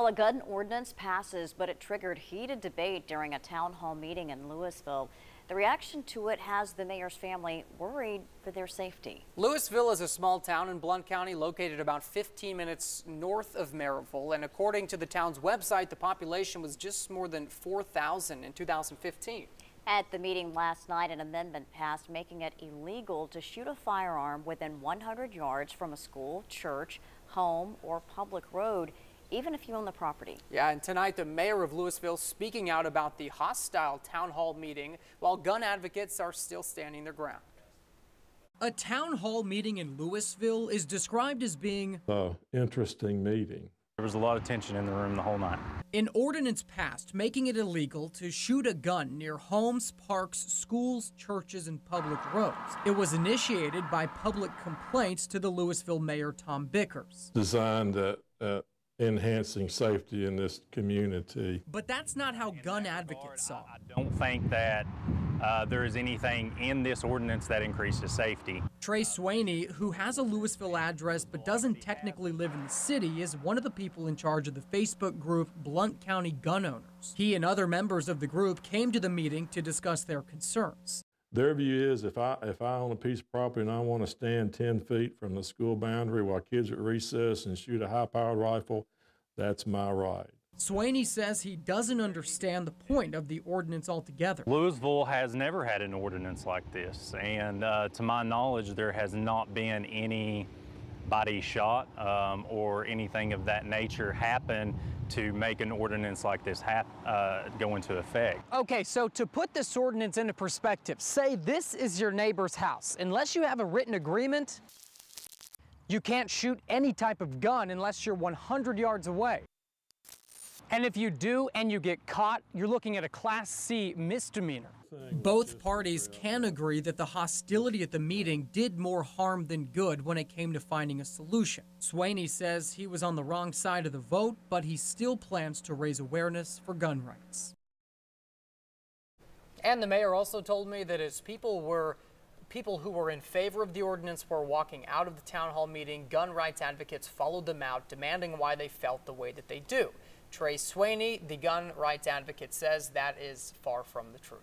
Well, a gun ordinance passes, but it triggered heated debate during a town hall meeting in Louisville. The reaction to it has the mayor's family worried for their safety. Louisville is a small town in Blount County located about 15 minutes north of Maryville, and according to the town's website, the population was just more than 4,000 in 2015. At the meeting last night, an amendment passed making it illegal to shoot a firearm within 100 yards from a school, church, home, or public road, even if you own the property. Yeah, and tonight the mayor of Louisville speaking out about the hostile town hall meeting, while gun advocates are still standing their ground. A town hall meeting in Louisville is described as being an interesting meeting. There was a lot of tension in the room the whole night. An ordinance passed making it illegal to shoot a gun near homes, parks, schools, churches, and public roads. It was initiated by public complaints to the Louisville mayor, Tom Bickers. Designed at enhancing safety in this community. But that's not how gun advocates saw it. I don't think that there is anything in this ordinance that increases safety. Trey Swaney, who has a Louisville address but doesn't technically live in the city, is one of the people in charge of the Facebook group Blount County Gun Owners. He and other members of the group came to the meeting to discuss their concerns. Their view is if I own a piece of property and I want to stand 10 feet from the school boundary while kids are at recess and shoot a high-powered rifle, that's my right. Swaney says he doesn't understand the point of the ordinance altogether. Louisville has never had an ordinance like this, and to my knowledge, there has not been anybody shot or anything of that nature happen to make an ordinance like this go into effect. Okay, so to put this ordinance into perspective, say this is your neighbor's house. Unless you have a written agreement, you can't shoot any type of gun unless you're 100 yards away. And if you do and you get caught, you're looking at a Class C misdemeanor. Both parties can agree that the hostility at the meeting did more harm than good when it came to finding a solution. Swaney says he was on the wrong side of the vote, but he still plans to raise awareness for gun rights. And the mayor also told me that as people who were in favor of the ordinance were walking out of the town hall meeting, gun rights advocates followed them out, demanding why they felt the way that they do. Trey Swaney, the gun rights advocate, says that is far from the truth.